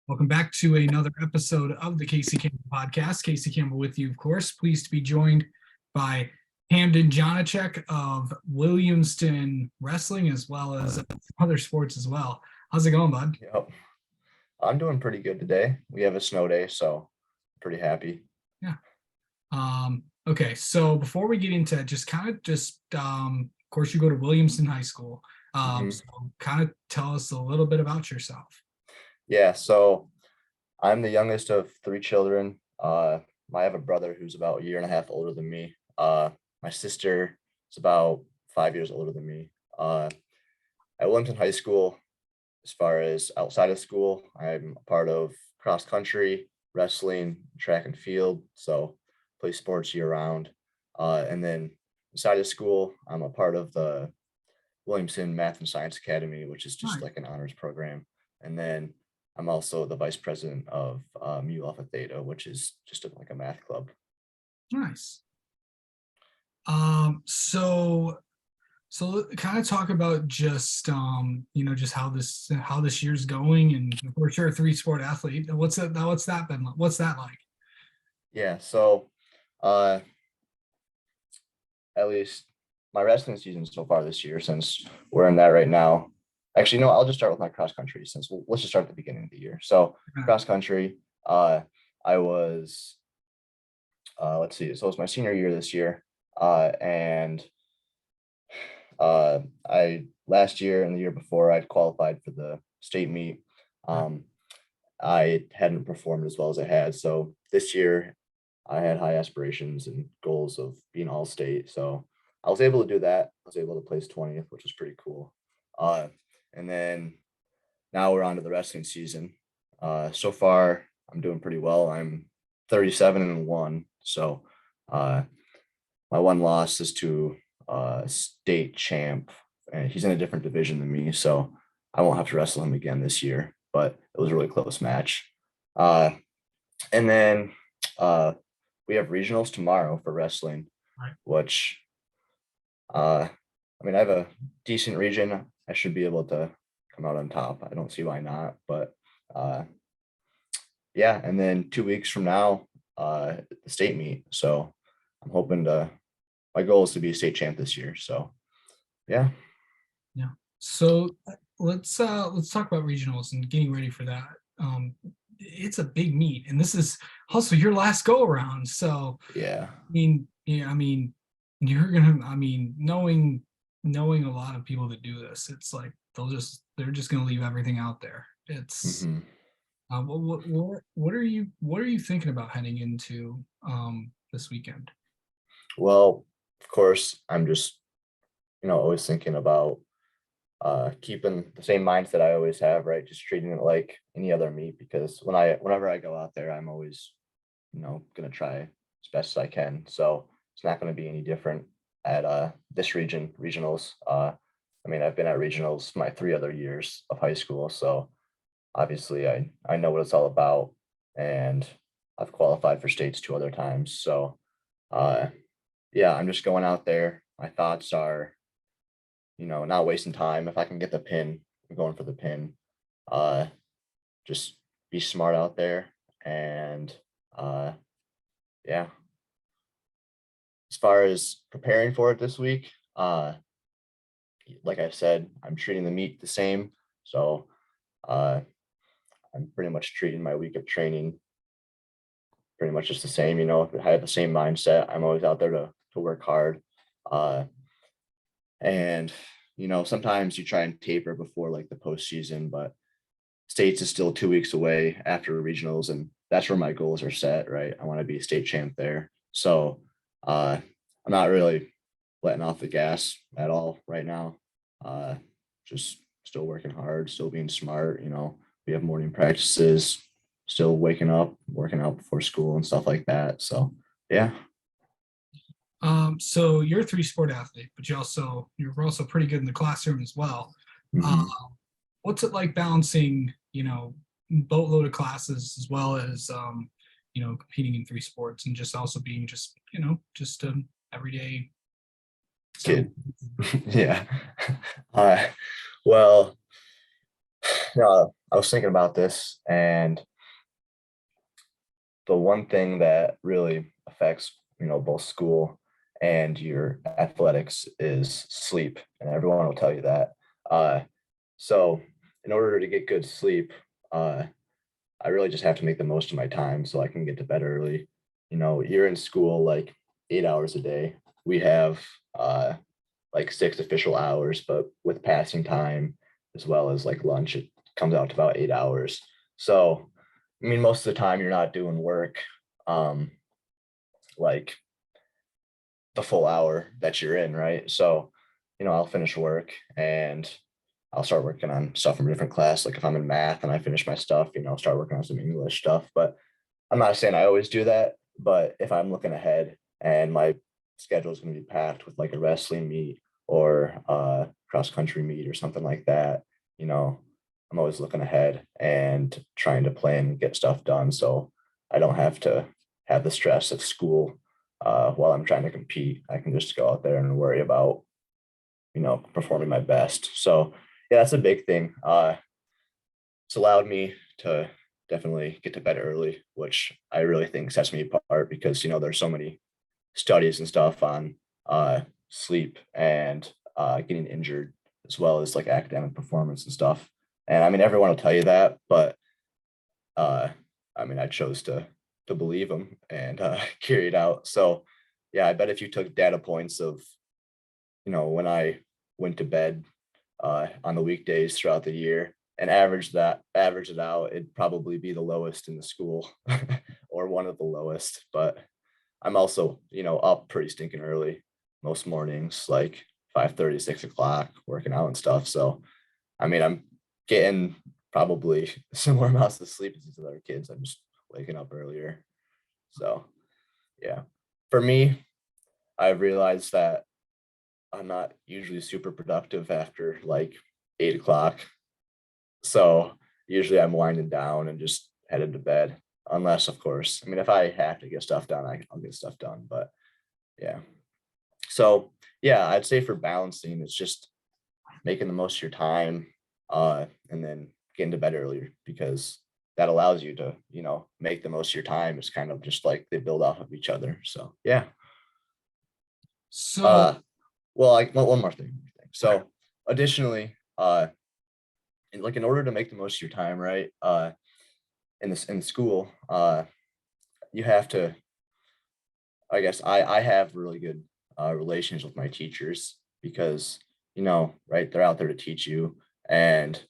Welcome back to another episode of the Casey Campbell podcast. Casey Campbell with you, of course. Pleased to be joined by Camden Johnecheck of Williamston Wrestling, as well as other sports as well. How's it going, bud? Yep. I'm doing pretty good today. We have a snow day, so pretty happy. Yeah. Okay, so before we get into it, of course, you go to Williamston High School. So kind of tell us a little bit about yourself. Yeah, so I'm the youngest of three children. I have a brother who's about a year and a half older than me. My sister is about 5 years older than me. At Williamston High School, as far as outside of school, I'm a part of cross country, wrestling, track and field. So play sports year round. And then inside of school, I'm a part of the Williamston Math and Science Academy, which is just Nice. like an honors program. And then I'm also the vice president of Mu Alpha Theta, which is just like a math club. Nice. So kind of talk about just just how this year's going, and of course you're a three-sport athlete. What's that like? Yeah, so at least my wrestling season so far this year, since we're in that right now. Actually, no, I'll just start with my cross country since let's just start at the beginning of the year. So cross country, I was, let's see, so it was my senior year this year. And I last year and the year before I'd qualified for the state meet. I hadn't performed as well as I had. So this year I had high aspirations and goals of being all state. So I was able to do that. I was able to place 20th, which was pretty cool. And then now we're on to the wrestling season. So far I'm doing pretty well. I'm 37-1. So my one loss is to state champ, and he's in a different division than me, so I won't have to wrestle him again this year, but it was a really close match. And then we have regionals tomorrow for wrestling, which I have a decent region. I should be able to come out on top. I don't see why not, but yeah. And then 2 weeks from now, the state meet. So I'm hoping my goal is to be a state champ this year. So yeah. So let's talk about regionals and getting ready for that. It's a big meet, and this is also your last go around. So Yeah. You're gonna, knowing a lot of people that do this, it's like they're just gonna leave everything out there. It's what are you thinking about heading into this weekend? Well, of course, I'm just, always thinking about keeping the same mindset I always have, right? Just treating it like any other meet, because whenever I go out there, I'm always, gonna try as best as I can. So it's not gonna be any different at this regionals. I've been at regionals my 3 other years of high school, so obviously I know what it's all about, and I've qualified for states 2 other times. So yeah, I'm just going out there. My thoughts are, not wasting time. If I can get the pin, I'm going for the pin. Just be smart out there, and yeah. As far as preparing for it this week, like I said, I'm treating the meet the same. So I'm pretty much treating my week of training pretty much just the same. If I have the same mindset, I'm always out there to work hard. And sometimes you try and taper before like the postseason, but states is still 2 weeks away after regionals, and that's where my goals are set, right? I want to be a state champ there. So I'm not really letting off the gas at all right now. Just still working hard, still being smart. We have morning practices, still waking up, working out before school and stuff like that. So yeah. So you're a three-sport athlete, but you're also pretty good in the classroom as well. What's it like balancing, boatload of classes as well as competing in 3 sports, and just also being just an everyday Kid. Yeah. Well, I was thinking about this, and the one thing that really affects, both school and your athletics is sleep, and everyone will tell you that. Uh, so in order to get good sleep, uh, I really just have to make the most of my time so I can get to bed early. You're in school like 8 hours a day. We have like 6 official hours, but with passing time as well as like lunch, it comes out to about 8 hours. So, I mean, most of the time you're not doing work um, like the full hour that you're in, right? So, I'll finish work and I'll start working on stuff from a different class. Like if I'm in math and I finish my stuff, I'll start working on some English stuff. But I'm not saying I always do that. But if I'm looking ahead and my schedule is going to be packed with like a wrestling meet or cross country meet or something like that, I'm always looking ahead and trying to plan and get stuff done. So I don't have to have the stress of school while I'm trying to compete. I can just go out there and worry about, performing my best. So yeah, that's a big thing. It's allowed me to definitely get to bed early, which I really think sets me apart because, there's so many studies and stuff on sleep and getting injured as well as like academic performance and stuff. And I mean, everyone will tell you that, but uh, I mean, I chose to believe them and carry it out. So yeah, I bet if you took data points of, when I went to bed on the weekdays throughout the year and average it out, it'd probably be the lowest in the school or one of the lowest. But I'm also, up pretty stinking early most mornings, like 5:30, 6 o'clock, working out and stuff. So I mean, I'm getting probably similar amounts of sleep as these other kids. I'm just waking up earlier. So yeah. For me, I've realized that I'm not usually super productive after like 8 o'clock. So usually I'm winding down and just headed to bed. Unless, of course, I mean, if I have to get stuff done, I'll get stuff done. But yeah. So yeah, I'd say for balancing, it's just making the most of your time and then getting to bed earlier because that allows you to, make the most of your time. It's kind of just like they build off of each other. So yeah. So, Uh, well, one more thing. okay. So additionally, in order to make the most of your time, right? In school, you have to. I guess I have really good relations with my teachers because right, they're out there to teach you, and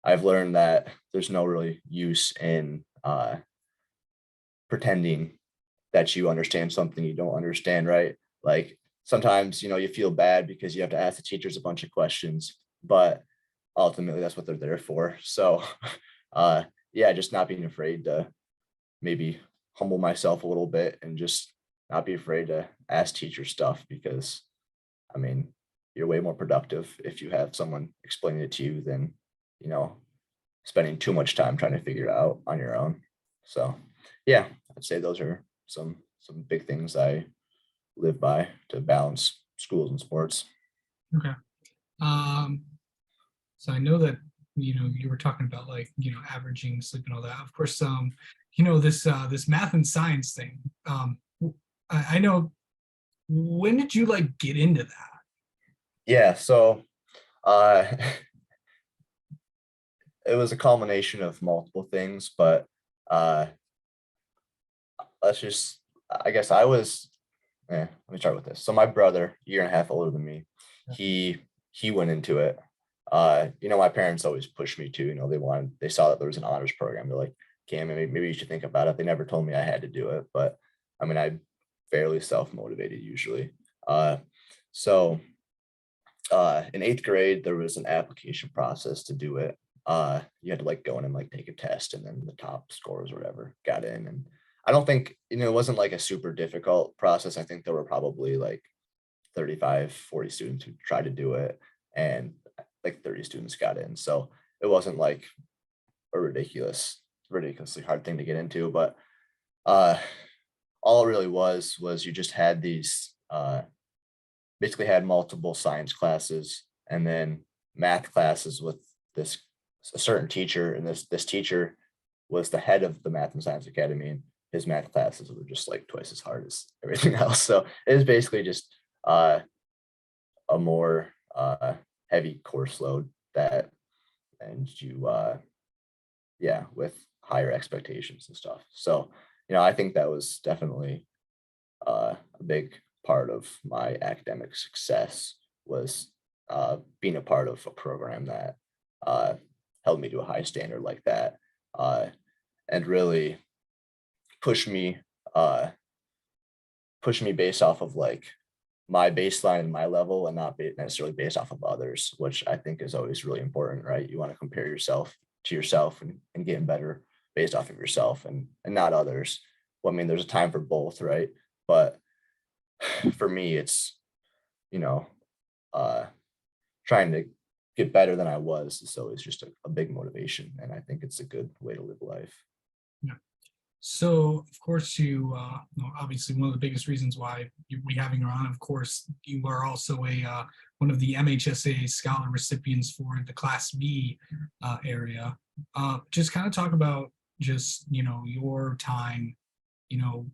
I've learned that there's no really use in pretending that you understand something you don't understand, right? Like sometimes, you feel bad because you have to ask the teachers a bunch of questions, but ultimately that's what they're there for. So, uh, yeah, just not being afraid to maybe humble myself a little bit and just not be afraid to ask teacher stuff because, I mean, you're way more productive if you have someone explaining it to you than, you know, spending too much time trying to figure it out on your own. So, yeah, I'd say those are some big things I live by to balance schools and sports. Okay. Um, so I know that you were talking about like averaging sleep and all that. Of course, this math and science thing. I know. When did you like get into that? Yeah, so uh, it was a culmination of multiple things, but uh, let's just, I guess I was, let me start with this. So my brother, year and a half older than me, he went into it. My parents always pushed me to, they saw that there was an honors program. They're like, Cam, maybe you should think about it. They never told me I had to do it, but I mean, I'm fairly self-motivated usually. Uh, so in eighth grade, there was an application process to do it. You had to like go in and like take a test, and then the top scores or whatever got in. And I don't think, it wasn't like a super difficult process. I think there were probably like 35, 40 students who tried to do it, and like 30 students got in. So it wasn't like a ridiculously hard thing to get into. But uh, all it really was you just had these basically had multiple science classes and then math classes with this a certain teacher, and this teacher was the head of the Math and Science Academy, and his math classes were just like twice as hard as everything else. So it was basically just a more heavy course load that, and you yeah, with higher expectations and stuff. So I think that was definitely a big part of my academic success was being a part of a program that uh, held me to a high standard like that, uh, and really pushed me uh, pushed me based off of like my baseline and my level, and not necessarily based off of others, which I think is always really important, right? You want to compare yourself to yourself and getting better based off of yourself and not others. Well, I mean, there's a time for both, right? But for me, it's, you know, uh, trying to get better than I was is always just a big motivation. And I think it's a good way to live life. Yeah. So, of course, obviously one of the biggest reasons why we having you on, of course, you are also a one of the MHSA scholar recipients for the Class B area. Just kind of talk about just your time, you know,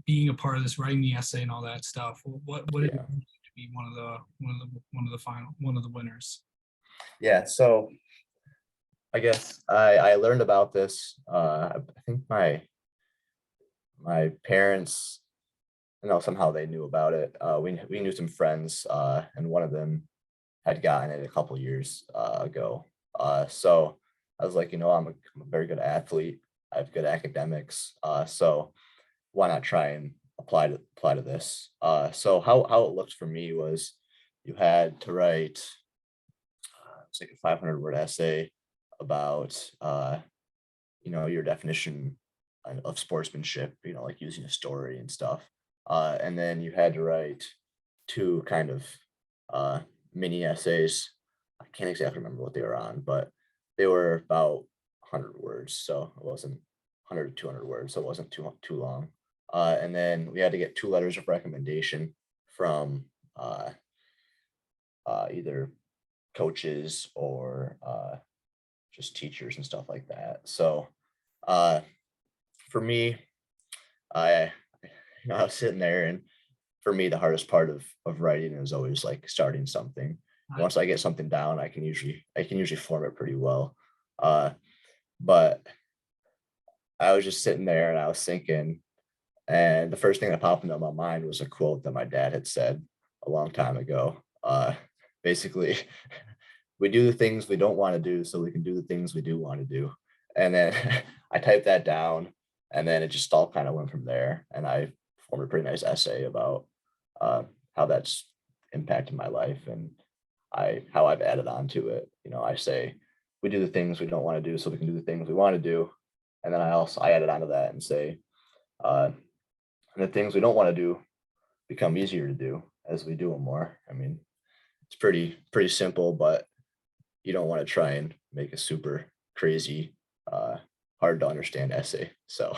being a part of this, writing the essay and all that stuff. What did it Yeah. mean to be one of the winners? Yeah. So I guess I learned about this. I think my parents, somehow they knew about it. We knew some friends, and one of them had gotten it a couple years ago. So I was like, I'm a very good athlete. I have good academics. So why not try and apply to this? So how it looked for me was you had to write it's like a 500-word essay about your definition of sportsmanship, like using a story and stuff. And then you had to write two kind of uh, mini essays. I can't exactly remember what they were on, but they were about 100 words, so it wasn't 100 to 200 words, so it wasn't too long. And then we had to get two letters of recommendation from either coaches or just teachers and stuff like that. So uh, for me, I I was sitting there, and for me, the hardest part of writing is always like starting something. Once I get something down, I can usually form it pretty well. Uh, but I was just sitting there and I was thinking, and the first thing that popped into my mind was a quote that my dad had said a long time ago. Basically, we do the things we don't want to do so we can do the things we do want to do. And then I typed that down, and then it just all kind of went from there. And I formed a pretty nice essay about uh, how that's impacted my life and how I've added on to it. I say we do the things we don't want to do so we can do the things we want to do, and then I added on to that and say uh, and the things we don't want to do become easier to do as we do them more. I mean, it's pretty simple, but you don't want to try and make a super crazy, uh, hard to understand essay. So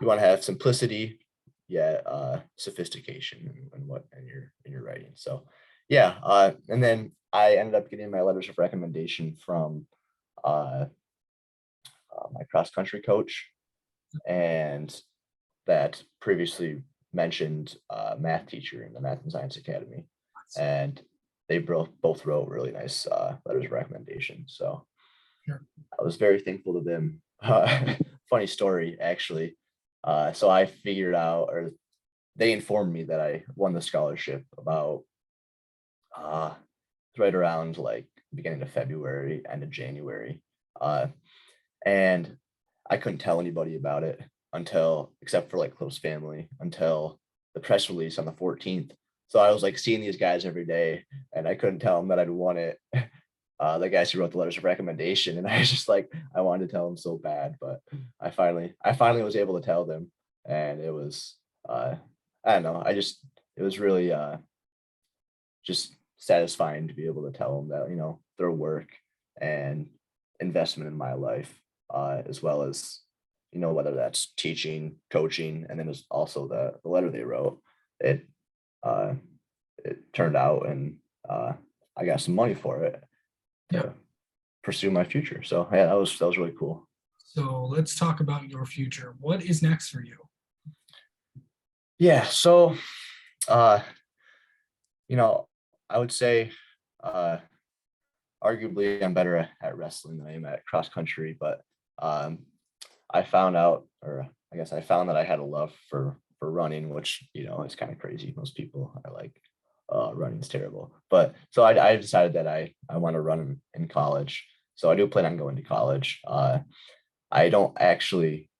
you want to have simplicity, yet sophistication in your writing. So yeah, and then I ended up getting my letters of recommendation from uh, my cross country coach, and that previously mentioned math teacher in the Math and Science Academy, and they both wrote really nice letters of recommendation. So Sure. I was very thankful to them. Funny story, actually. So I figured out, or they informed me that I won the scholarship about uh, right around like beginning of February, end of January. Uh, and I couldn't tell anybody about it except for like close family, until the press release on the 14th. So I was like seeing these guys every day, and I couldn't tell them that I'd won it. The guys who wrote the letters of recommendation, and I was just like, I wanted to tell them so bad, but I finally was able to tell them, and it was, I don't know, it was really just satisfying to be able to tell them that their work and investment in my life, as well as whether that's teaching, coaching, and then there's also the letter they wrote. It uh, it turned out, and I got some money for it Yeah. to pursue my future. So yeah, that was really cool. So let's talk about your future. What is next for you? Yeah. So uh, you know, I would say uh arguably I'm better at wrestling than I am at cross country, but um I found out, or I guess I found that I had a love for running, which is kind of crazy. Most people are like, running's terrible. But so I decided that I want to run in college. So I do plan on going to college. I don't actually.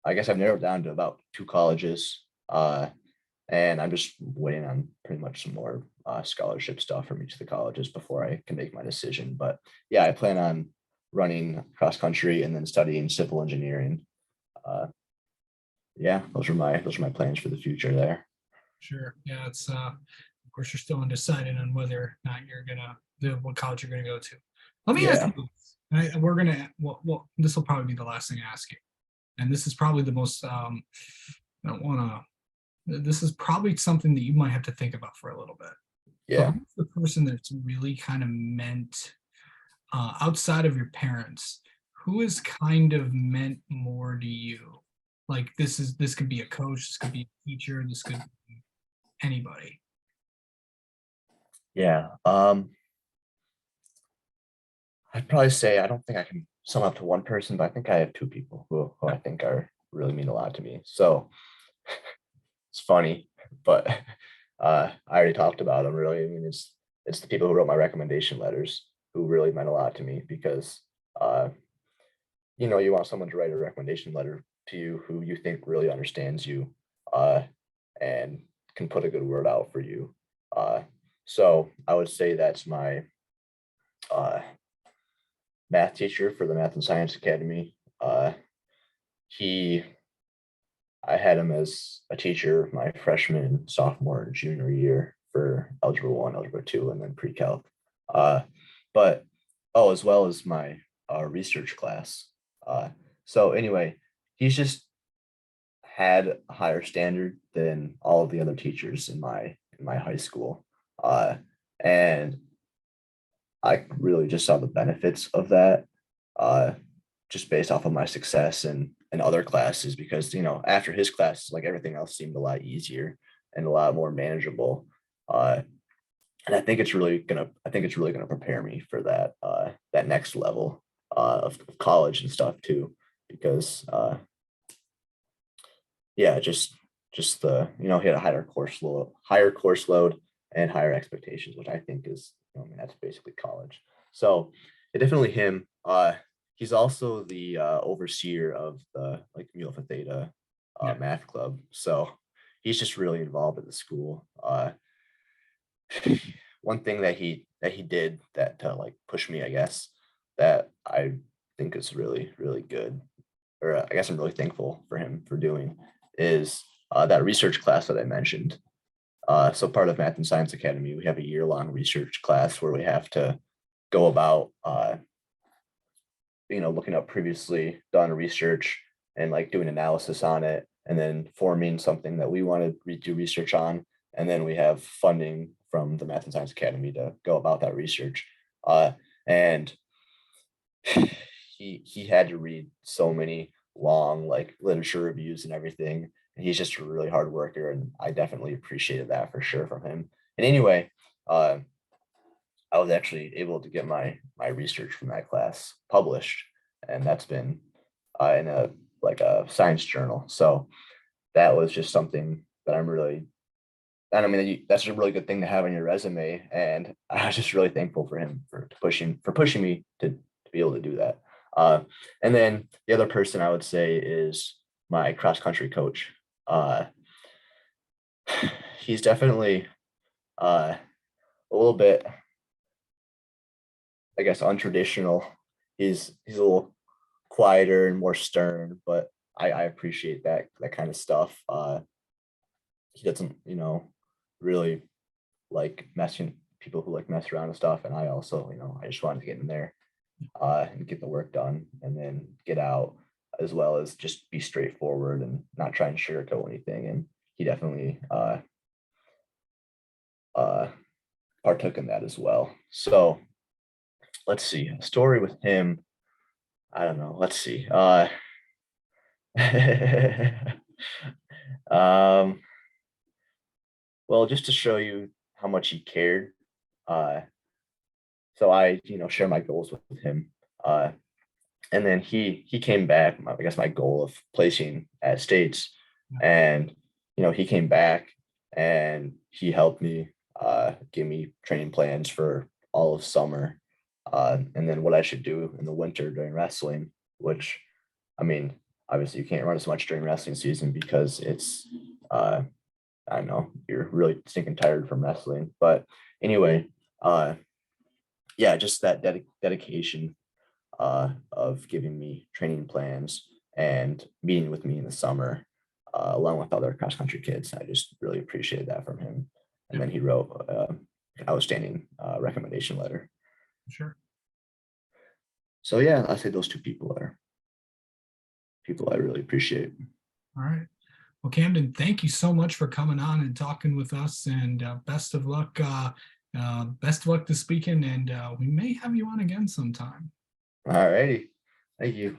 I guess I've narrowed down to about two colleges, and I'm just waiting on pretty much some more scholarship stuff from each of the colleges before I can make my decision. But yeah, I plan on running cross country and then studying civil engineering. Uh, yeah, those are my plans for the future there. Sure. Yeah, it's of course you're still undecided on whether or not you're gonna what college you're gonna go to. Let me ask Yeah. you this. We're gonna well, this will probably be the last thing I ask you. And this is probably the most I don't wanna this is probably something that you might have to think about for a little bit. So Yeah. who's the person that's really kind of meant outside of your parents, who is kind of meant more to you? Like this could be a coach, this could be a teacher, this could be anybody. Yeah. I'd probably say I don't think I can sum up to one person, but I think I have two people who I think are really mean a lot to me. So it's funny, but I already talked about them. Really, I mean, it's the people who wrote my recommendation letters who really meant a lot to me because uh, you want someone to write a recommendation letter to you who you think really understands you, uh, and can put a good word out for you. Uh, so I would say that's my uh, math teacher for the Math and Science Academy. He I had him as a teacher my freshman, sophomore, and junior year for Algebra 1, Algebra 2, and then pre-calc. Uh, but as well as my research class. Uh, so anyway, he's just had a higher standard than all of the other teachers in my high school. And I really just saw the benefits of that, uh, just based off of my success in other classes. Because after his class, like everything else seemed a lot easier and a lot more manageable. Uh, and I think it's really gonna prepare me for that next level of college and stuff too. Because yeah, just the he had a higher course load and higher expectations, which I think is I mean that's basically college. So definitely him. He's also the overseer of the like Mu Alpha Theta Yeah. math club. So he's just really involved at the school. One thing that he did that to like push me, I guess, that I think is really really good, or I guess I'm really thankful for him for doing, is that research class that I mentioned. So part of Math and Science Academy, we have a year-long research class where we have to go about, looking up previously done research and like doing analysis on it, and then forming something that we want to do research on, and then we have funding from the Math and Science Academy to go about that research. And he had to read so many long like literature reviews and everything. And he's just a really hard worker, and I definitely appreciated that for sure from him. And anyway, uh, I was actually able to get my research from that class published, and that's been in a like a science journal. So that was just something that I'm really, and I mean that's a really good thing to have on your resume. And I was just really thankful for him for pushing me to be able to do that. And then the other person I would say is my cross country coach. Uh, he's definitely a little bit, I guess, untraditional. He's a little quieter and more stern, but I appreciate that kind of stuff. He doesn't, really like messing people who like mess around and stuff. And I also, I just wanted to get in there and get the work done and then get out, as well as just be straightforward and not try and sugarcoat anything. And he definitely uh, partook in that as well. So let's see, a story with him. I don't know. Let's see. Um, well, just to show you how much he cared. Uh, so I, share my goals with him. Uh, and then he came back. I guess my goal of placing at states, Yeah. and he came back and he helped me give me training plans for all of summer, and then what I should do in the winter during wrestling. Which, I mean, obviously you can't run as much during wrestling season because it's I know you're really stinking tired from wrestling. But anyway, uh, yeah, just that dedication of giving me training plans and meeting with me in the summer, along with other cross country kids. I just really appreciated that from him. And Yeah, then he wrote outstanding recommendation letter. sure. So yeah, I say those two people are people I really appreciate. All right. Well, Camden, thank you so much for coming on and talking with us, and best of luck. Best of luck this weekend, and we may have you on again sometime. All righty. Thank you.